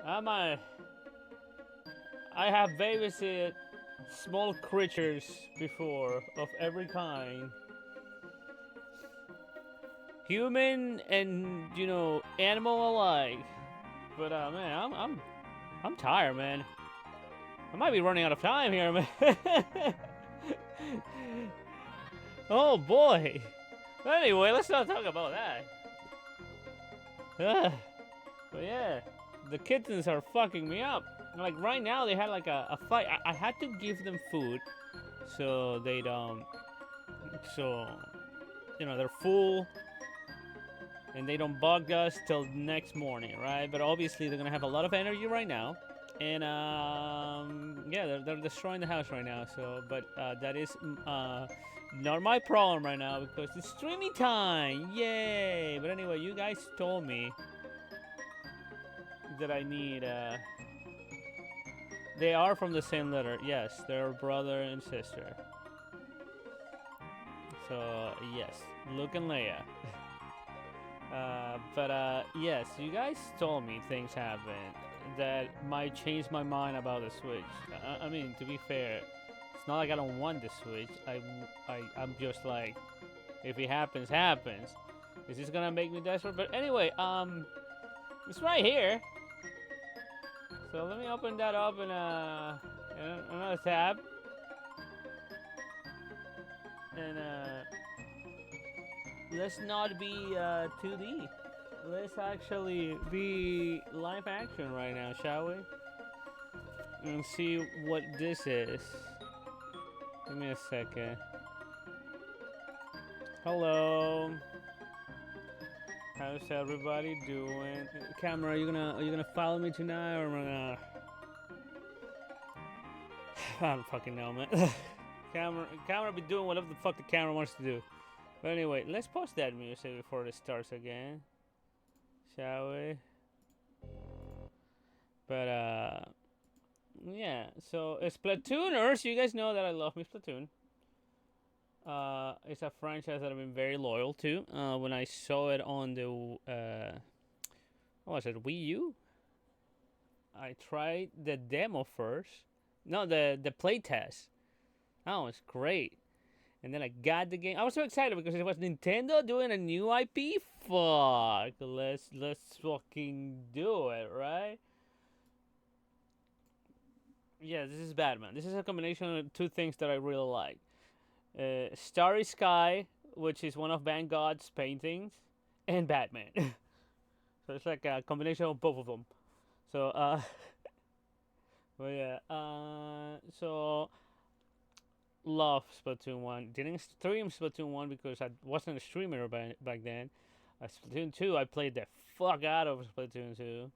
I have babysat small creatures before of every kind. Human and, animal alike. But man, I'm tired, man. I might be running out of time here, man. Oh boy. Anyway, let's not talk about that. But yeah, the kittens are fucking me up. Like right now, they had like a fight. I had to give them food, so they don't. So, they're full, and they don't bug us till next morning, right? But obviously, they're gonna have a lot of energy right now, and yeah, they're destroying the house right now. So, but that is not my problem right now because it's streaming time. Yay! But anyway, you guys told me that I need. They are from the same letter. Yes, they're brother and sister. So yes, Luke and Leia. But yes, you guys told me things happen that might change my mind about the Switch. I mean, to be fair, it's not like I don't want the Switch. I'm just like, if it happens, happens. Is this gonna make me desperate? But anyway, it's right here. So let me open that up in another tab. And let's not be 2D. Let's actually be live action right now, shall we? And see what this is. Give me a second. Hello. How's everybody doing? Camera, are you gonna follow me tonight, or am I gonna? I don't fucking know, man. camera be doing whatever the fuck the camera wants to do. But anyway, let's pause that music before it starts again, shall we? But yeah. So Splatooners, you guys know that I love me Splatoon. It's a franchise that I've been very loyal to. When I saw it on the, what was it, Wii U? I tried the demo first. No, the playtest. That was great. And then I got the game. I was so excited because it was Nintendo doing a new IP. Fuck, let's fucking do it, right? Yeah, this is Batman. This is a combination of two things that I really like. Starry Sky, which is one of Van Gogh's paintings, and Batman. So it's like a combination of both of them. So, but yeah, so love Splatoon 1. Didn't stream Splatoon 1 because I wasn't a streamer back then. Splatoon 2, I played the fuck out of Splatoon 2.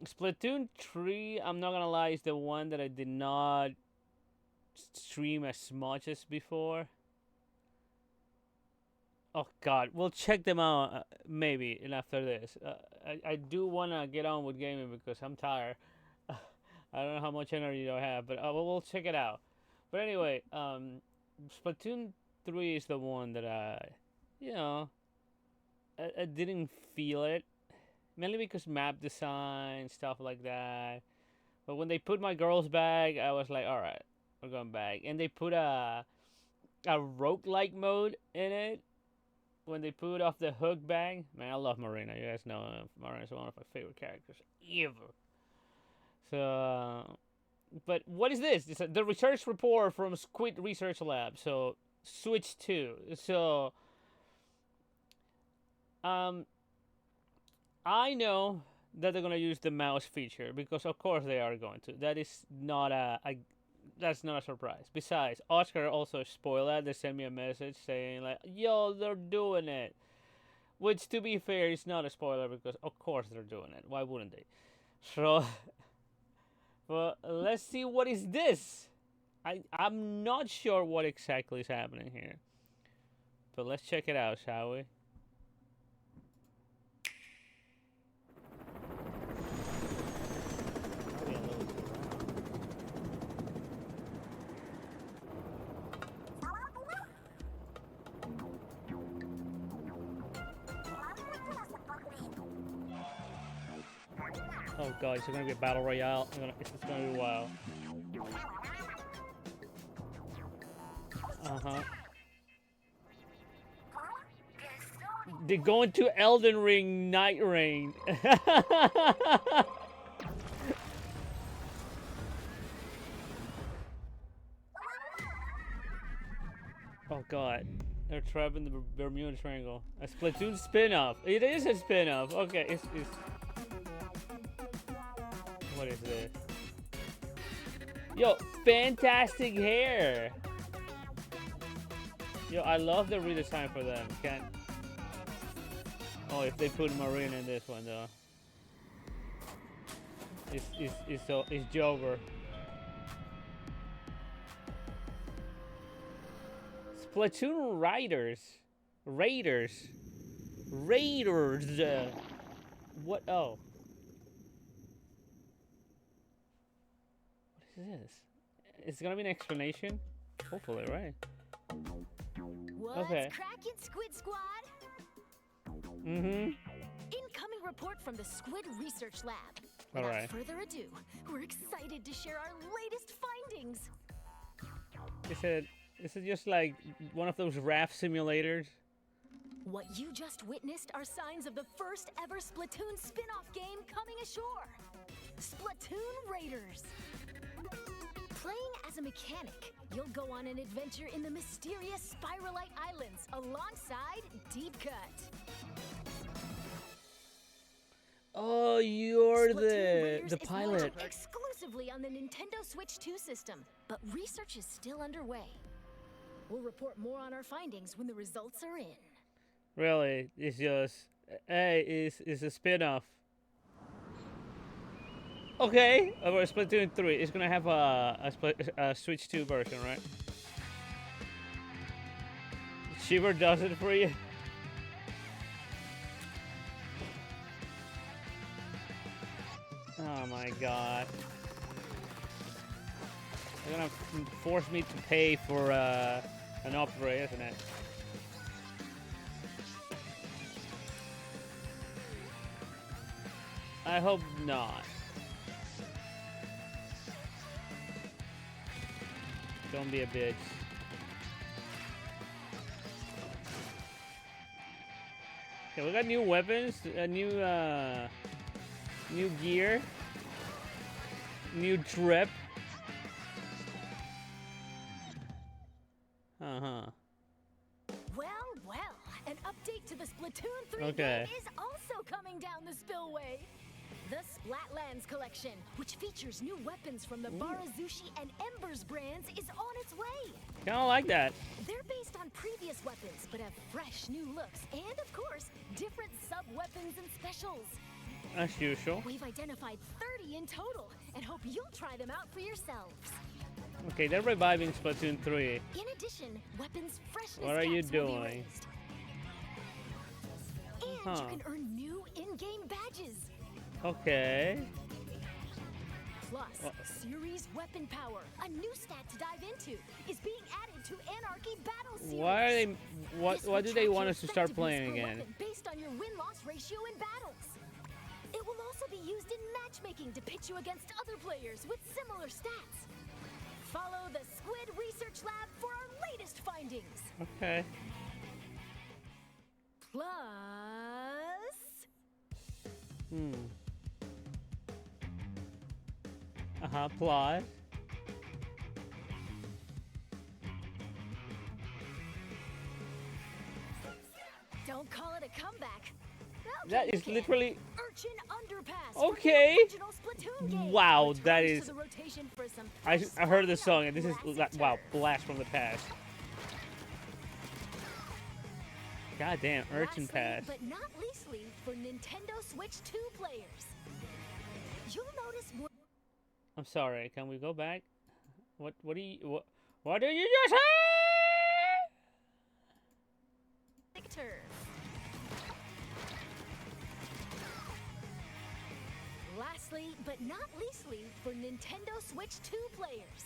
Splatoon 3, I'm not gonna lie, is the one that I did not stream as much as before. Oh god, we'll check them out maybe and after this. I do want to get on with gaming because I'm tired. I don't know how much energy I have, but we'll check it out. But anyway, Splatoon 3 is the one that I didn't feel it. Mainly because map design, stuff like that. But when they put my girls back, I was like, alright, we're going back. And they put a roguelike mode in it. When they put off the hook bag. Man, I love Marina. You guys know Marina is one of my favorite characters ever. So, but what is this? It's the research report from Squid Research Lab. So, Switch 2. So, I know that they're gonna use the mouse feature because of course they are going to. That is not that's not a surprise. Besides, Oscar also spoiled that. They sent me a message saying like, "Yo, they're doing it," which to be fair is not a spoiler because of course they're doing it. Why wouldn't they? So, well, let's see what is this. I'm not sure what exactly is happening here, but let's check it out, shall we? Oh god, it's gonna be a battle royale. It's gonna be wild. Uh-huh. They're going to Elden Ring Night Rain. Oh god. They're trapped in the Bermuda Triangle. A Splatoon spin-off. It is a spin-off. Okay, it's... What is this? Yo, fantastic hair! Yo, I love the redesign for them. Can't... Oh, if they put Marina in this one, though. It's Joker. Splatoon Raiders. What? Oh. What is this? It's gonna be an explanation? Hopefully, right? What's okay. crackin', Squid Squad? Mm-hmm. Incoming report from the Squid Research Lab. All Without right. further ado, we're excited to share our latest findings. Is it just like one of those raft simulators? What you just witnessed are signs of the first ever Splatoon spin-off game coming ashore. Splatoon Raiders. Playing as a mechanic, you'll go on an adventure in the mysterious Spiralite Islands alongside Deep Cut. Oh, you're Splatoon the Raiders pilot. is launched exclusively on the Nintendo Switch 2 system, but research is still underway. We'll report more on our findings when the results are in. Really, it's just it's a spin-off. Okay, over Splatoon 3, it's gonna have a Switch 2 version, right? Shiver does it for you. Oh my god. They're gonna force me to pay for an upgrade, isn't it? I hope not. Don't be a bitch. Okay, we got new weapons, new gear, new trip. Uh-huh. Well, an update to the Splatoon 3 Okay. game is also coming down the spillway. The Splatlands collection, which features new weapons from the Barazushi and Embers brands, is on its way. Kinda like that. They're based on previous weapons, but have fresh new looks and, of course, different sub-weapons and specials. As usual. We've identified 30 in total and hope you'll try them out for yourselves. Okay, they're reviving Splatoon 3. In addition, weapons freshness What are you caps will be doing? raised. And Huh. you can earn new in-game badges. Okay. Plus, Series Weapon Power, a new stat to dive into, is being added to Anarchy Battle Series. Why are they? This What will do they track want your us to start effectiveness playing per again? weapon based on your win-loss ratio in battles. It will also be used in matchmaking to pit you against other players with similar stats. Follow the Squid Research Lab for our latest findings. Okay. Plus... Plus. Don't call it a comeback. That is literally. Urchin Underpass. Okay. From the original Splatoon game. Wow, that Returns is. to the rotation for some I heard this song and this is classic wow, turns. blast from the past. God damn, Urchin Lastly, Pass. but not leastly, for Nintendo Switch 2 players. You'll notice more I'm sorry. Can we go back? What do you what do you just say? turf. Lastly, but not leastly, for Nintendo Switch 2 players.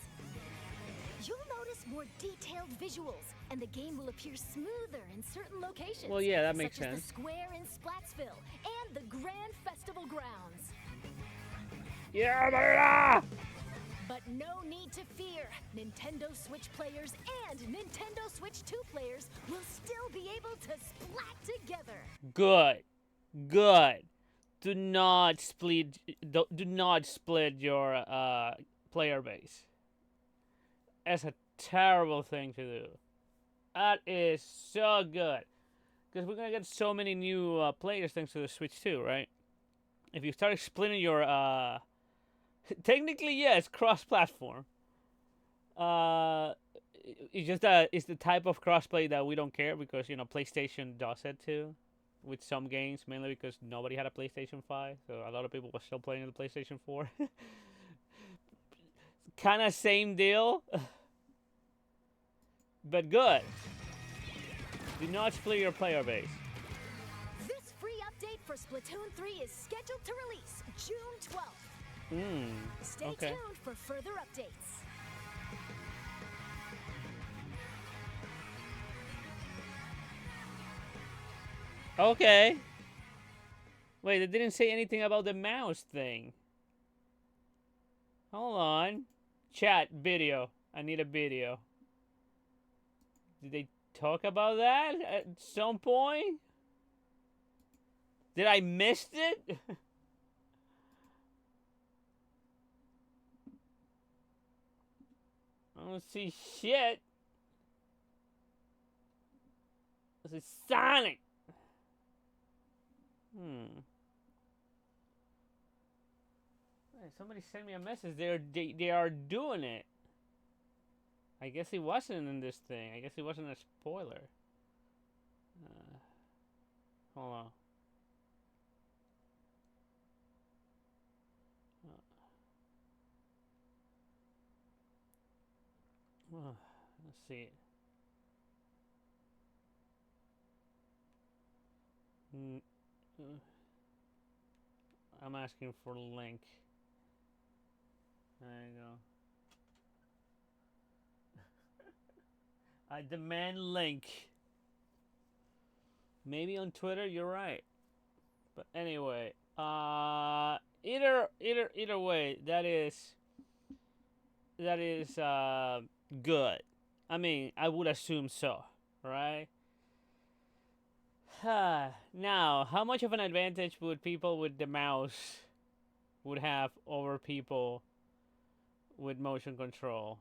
You'll notice more detailed visuals, and the game will appear smoother in certain locations. Well, yeah, that makes such as sense. the square in Splatsville and the Grand Festival grounds. Yeah, Marina! But no need to fear. Nintendo Switch players and Nintendo Switch 2 players will still be able to splat together. Good. Good. Do not split. Do not split your player base. That's a terrible thing to do. That is so good. Because we're gonna get so many new players thanks to the Switch 2, right? If you start splitting your technically yes, cross-platform. Uh, it's just that it's the type of crossplay that we don't care because PlayStation does it too, with some games mainly because nobody had a PlayStation 5, so a lot of people were still playing the PlayStation 4. Kind of same deal, but good. Do not split your player base. This free update for Splatoon 3 is scheduled to release June 12th. Stay Okay. tuned for further updates. Okay. Wait, they didn't say anything about the mouse thing. Hold on. Chat, video. I need a video. Did they talk about that at some point? Did I miss it? I don't see shit. This is Sonic. Hey, somebody sent me a message. They are doing it. I guess it wasn't in this thing. I guess it wasn't a spoiler. Hold on. Let's see. I'm asking for a link. There you go. I demand link. Maybe on Twitter, you're right. But anyway, either way, that is good. I mean, I would assume so, right? Now, how much of an advantage would people with the mouse would have over people with motion control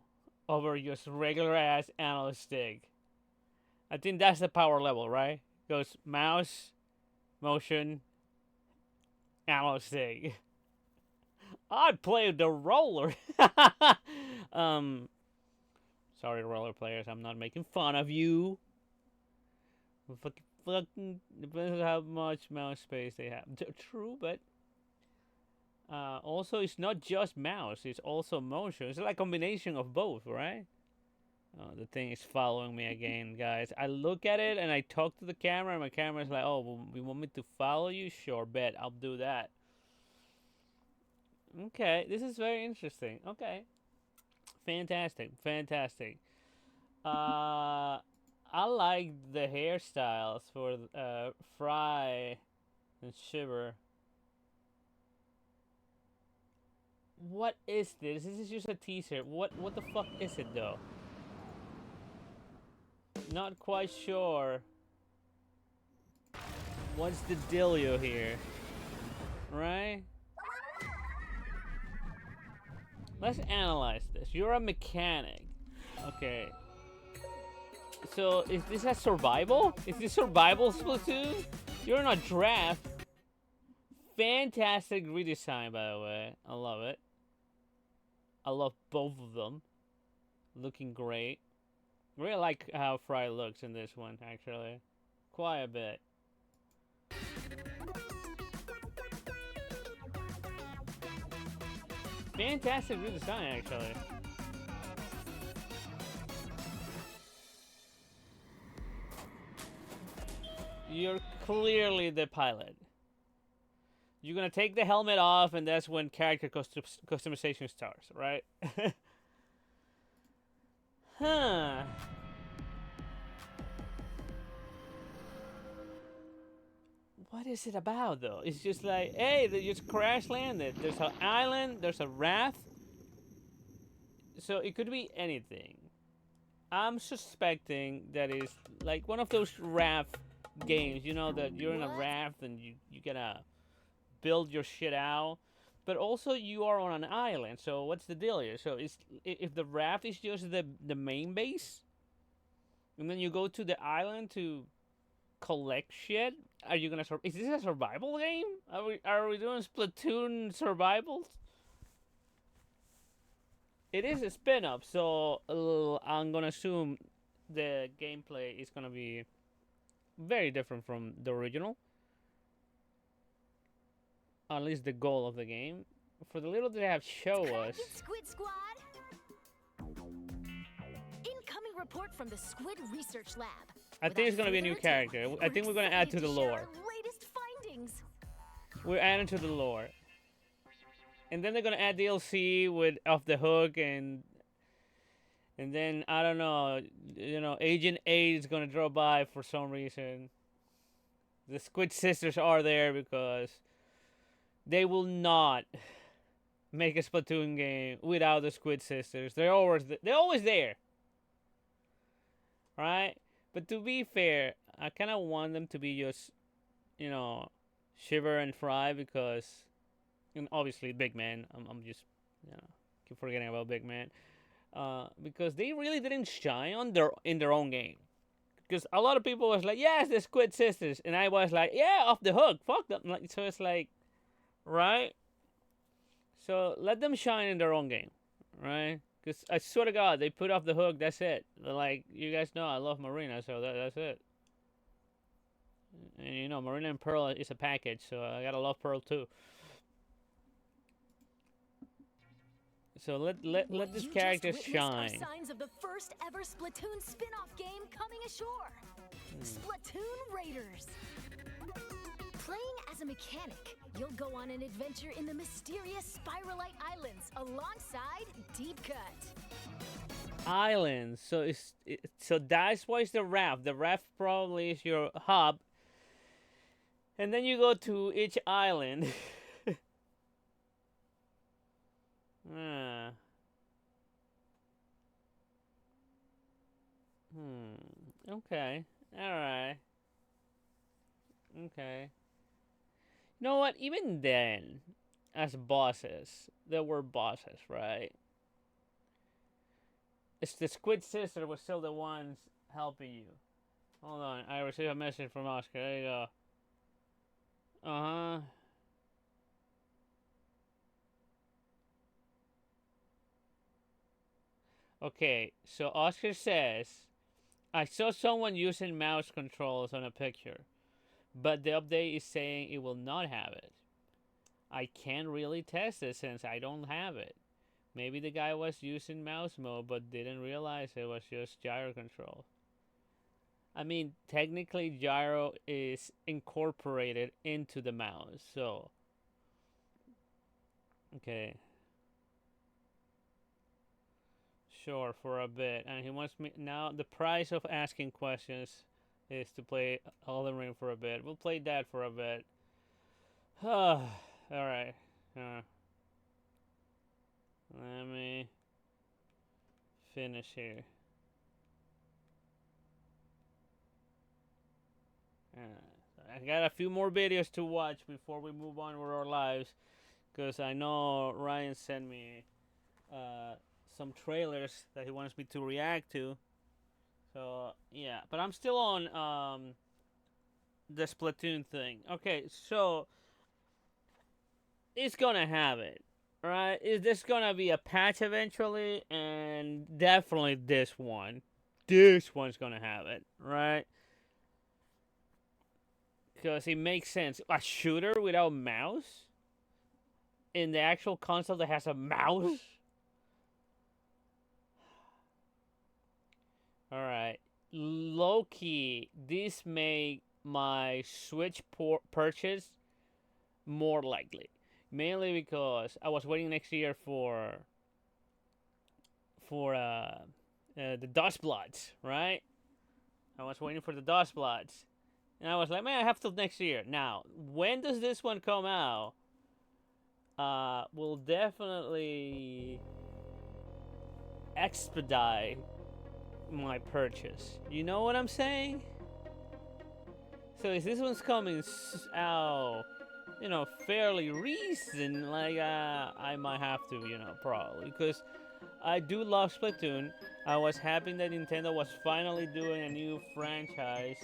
over just regular ass analog stick? I think that's the power level, right? Goes mouse, motion, analog stick. I played the roller. Sorry, roller players. I'm not making fun of you. Fucking depends on how much mouse space they have. True, but also it's not just mouse. It's also motion. It's like a combination of both, right? Oh, the thing is following me again, guys. I look at it and I talk to the camera, and my camera's like, "Oh, well, you want me to follow you? Sure, bet I'll do that." Okay, this is very interesting. Okay, fantastic, fantastic. I like the hairstyles for Fry and Shiver. What is this? This is just a teaser. What the fuck is it though? Not quite sure. What's the dealio here? Right? Let's analyze this. You're a mechanic. Okay. So, is this a survival? Is this survival Splatoon? You're in a draft. Fantastic redesign, by the way. I love it. I love both of them. Looking great. Really like how Fry looks in this one, actually. Quite a bit. Fantastic redesign, actually. You're clearly the pilot. You're gonna take the helmet off, and that's when character customization starts, right? Huh. what is it about though? It's just like, hey, they just crash landed. There's an island. There's a raft. So it could be anything. I'm suspecting that is like one of those raft games. You know that you're in a What? raft and you gotta build your shit out. But also you are on an island. So what's the deal here? So if the raft is just the main base, and then you go to the island to collect shit. Are you gonna? Is this a survival game? Are we doing Splatoon survivals? It is a spin-off, so I'm gonna assume the gameplay is gonna be very different from the original. At least the goal of the game. For the little they have show us. Squid Squad. Incoming report from the Squid Research Lab. I think it's gonna be a new character. I think we're gonna add to the lore. Latest findings. We're adding to the lore. And then they're gonna add DLC with Off the Hook and then I don't know, Agent 8 is gonna drop by for some reason. The Squid Sisters are there because they will not make a Splatoon game without the Squid Sisters. They're always there. Right? But to be fair, I kind of want them to be just, Shiver and Fry because, and obviously Big Man. I'm just, keep forgetting about Big Man, because they really didn't shine in their own game. Because a lot of people was like, yes, the Squid Sisters, and I was like, yeah, Off the Hook, fuck them. So it's like, right? So let them shine in their own game, right? Because I swear to God, they put Off the Hook. That's it. Like, you guys know, I love Marina, so that's it. And Marina and Pearl is a package, so I gotta love Pearl too. So let this character shine. Signs of the first ever Splatoon spin-off game coming ashore. Splatoon Raiders. Playing as a mechanic, you'll go on an adventure in the mysterious Spiralite Islands alongside Deep Cut. Islands. So that's why it's the raft. The raft probably is your hub. And then you go to each island. Okay. Alright. Okay. You know what? Even then, as bosses, there were bosses, right? It's the Squid Sister was still the ones helping you. Hold on, I received a message from Oscar. There you go. Okay, so Oscar says, I saw someone using mouse controls on a picture, but the update is saying it will not have it. I can't really test it since I don't have it. Maybe the guy was using mouse mode but didn't realize it was just gyro control. I mean, technically gyro is incorporated into the mouse, so okay. Sure, for a bit. And he wants me now. The price of asking questions is to play Elden Ring for a bit. We'll play that for a bit. All right. Let me finish here. I got a few more videos to watch before we move on with our lives, because I know Ryan sent me some trailers that he wants me to react to. So yeah, but I'm still on the Splatoon thing. Okay, so it's gonna have it, right? Is this gonna be a patch eventually? And definitely this one. This one's gonna have it, right? Because it makes sense. A shooter without mouse in the actual console that has a mouse. All right, low key. This make my Switch purchase more likely, mainly because I was waiting next year for the Dust Bloods, right? I was waiting for the Dust Bloods, And I was like, man, I have till next year. Now, when does this one come out? Will definitely expedite my purchase. You know what I'm saying? So if this one's coming out, fairly recent, like I might have to, probably, because I do love Splatoon. I was happy that Nintendo was finally doing a new franchise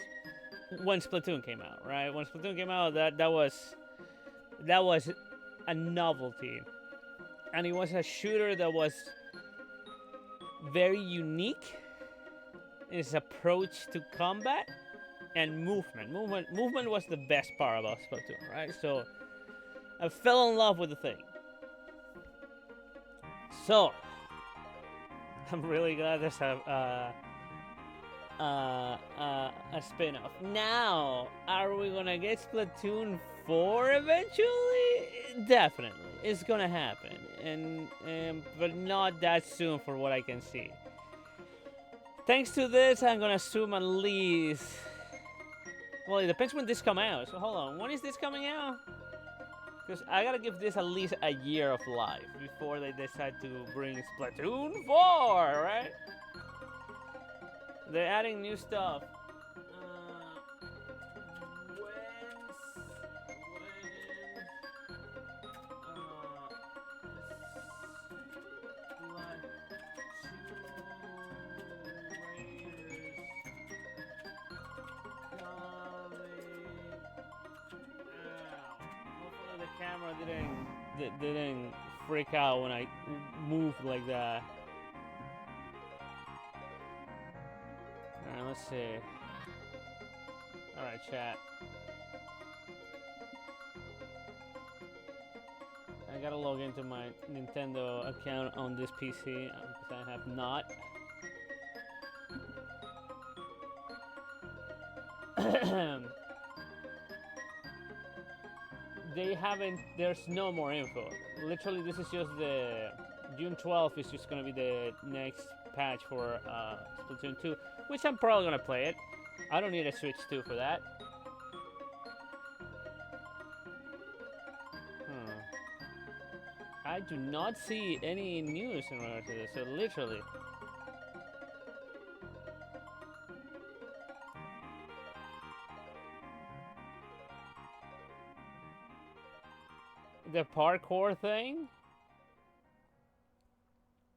when Splatoon came out, right? When Splatoon came out, that was a novelty, and it was a shooter that was very unique in its approach to combat and movement. Movement was the best part about Splatoon, right? So I fell in love with the thing. So I'm really glad there's a spin-off. Now, are we gonna get Splatoon 4 eventually? Definitely, it's gonna happen, and but not that soon, for what I can see. Thanks to this, I'm gonna assume at least. Well, it depends when this comes out. So hold on, when is this coming out? Because I gotta give this at least a year of life before they decide to bring Splatoon 4, right? They're adding new stuff. Hopefully the camera didn't freak out when I moved like that. Alright, let's see. Alright, chat. I gotta log into my Nintendo account on this PC because I have not. They haven't. There's no more info. Literally, this is just the June 12th is just gonna be the next patch for Splatoon 2, which I'm probably gonna play it. I don't need a Switch 2 for that. I do not see any news in regard to this. So literally. The parkour thing?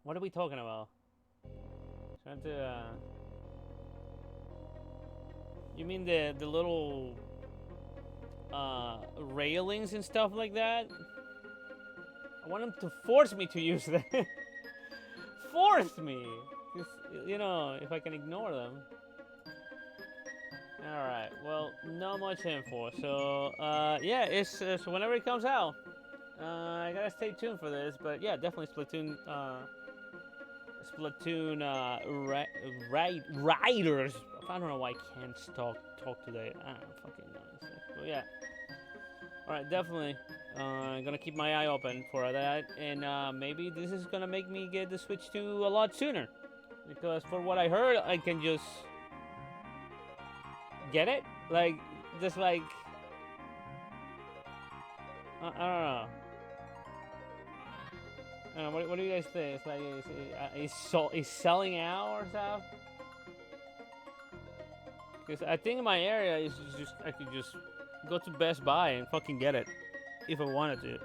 What are we talking about? Trying to, You mean the little, railings and stuff like that? I want them to force me to use them. Force me! If I can ignore them. Alright, well, not much info. So, yeah, it's whenever it comes out. I gotta stay tuned for this, but yeah, definitely Splatoon, Riders. I don't know why I can't talk today. I don't know, fucking nonsense. But yeah. Alright, definitely. Gonna keep my eye open for that, and maybe this is gonna make me get the Switch 2 a lot sooner. Because for what I heard, I can just get it? I don't know. I don't know, what do you guys think? It's like, is selling out or stuff? Because I think in my area, I could just go to Best Buy and fucking get it. If I wanted to.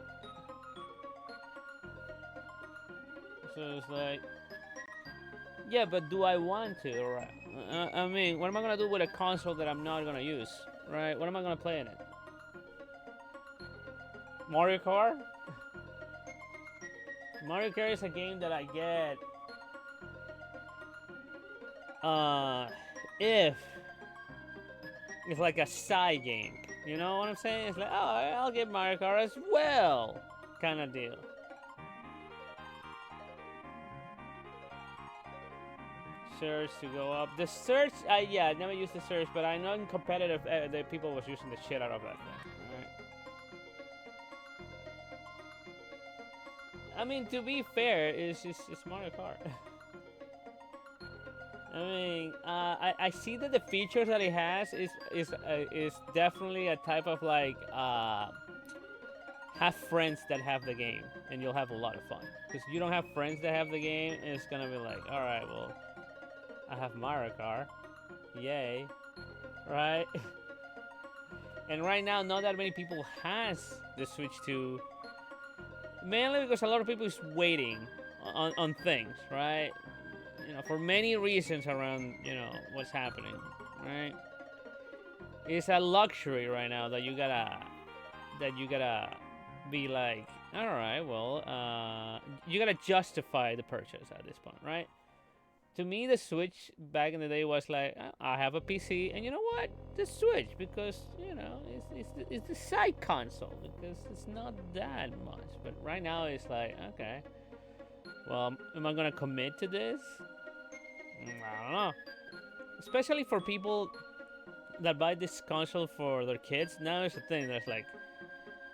So it's like, yeah, but do I want to? Right? I mean, what am I gonna do with a console that I'm not gonna use? Right? What am I gonna play in it? Mario Kart? Mario Kart is a game that I get if it's like a side game. You know what I'm saying? It's like, oh, I'll get Mario Kart as well, kind of deal. Search to go up. The search, yeah, I never used the search, but I know in competitive, the people was using the shit out of that thing. Right? I mean, to be fair, it's Mario Kart. I mean, I see that the features that it has is definitely a type of like have friends that have the game, and you'll have a lot of fun. Because you don't have friends that have the game, it's gonna be like, all right, well, I have Mario Kart, yay, right? And right now, not that many people has the Switch 2, mainly because a lot of people is waiting on things, right? You know, for many reasons around, you know, what's happening, right? It's a luxury right now that you gotta be like, all right, well, you gotta justify the purchase at this point, right? To me, the Switch back in the day was like, I have a PC, and you know what? The Switch, because you know it's the side console because it's not that much. But right now, it's like, okay, well, am I gonna commit to this? I don't know. Especially for people that buy this console for their kids. Now it's the thing that's like,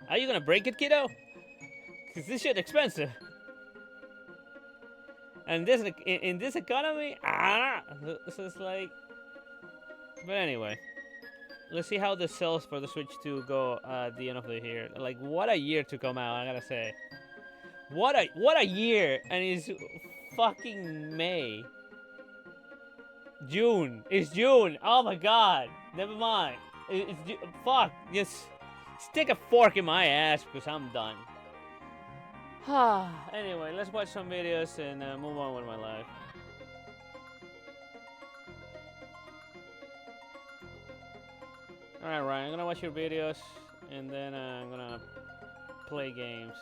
are you gonna break it, kiddo? Cause this shit expensive. And this in this economy, so it's like. But anyway, let's see how the sales for the Switch 2 go at the end of the year. Like, what a year to come out! I gotta say, what a year! And it's fucking May, June. It's June. Oh my god. Never mind. Fuck. Just stick a fork in my ass because I'm done. Anyway, let's watch some videos and move on with my life. Alright, Ryan, I'm gonna watch your videos and then I'm gonna play games.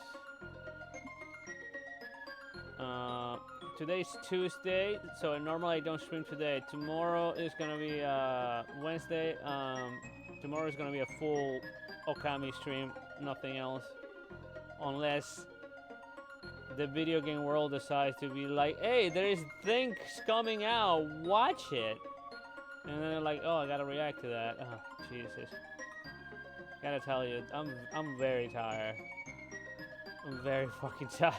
Today's Tuesday, so normally I don't stream today. Tomorrow is gonna be Wednesday. Tomorrow is gonna be a full Okami stream, nothing else. Unless the video game world decides to be like, hey, there is things coming out, watch it. And then they're like, oh, I gotta react to that. Oh, Jesus. Gotta tell you, I'm very tired. I'm very fucking tired.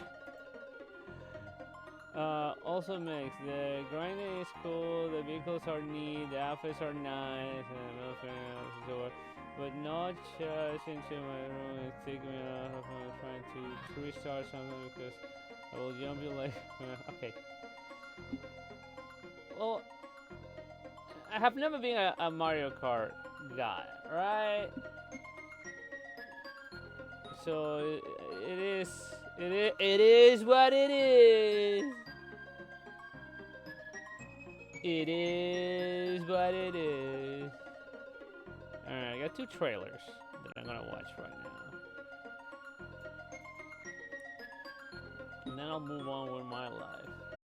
Also mixed. The grinding is cool, the vehicles are neat, the outfits are nice, and the but not just into my room and take me out of my trying to restart something because I will jump you like okay. Well, I have never been a Mario Kart guy, right? So it is what it is. It is what it is. Alright, I got 2 trailers that I'm gonna watch right now. And then I'll move on with my life.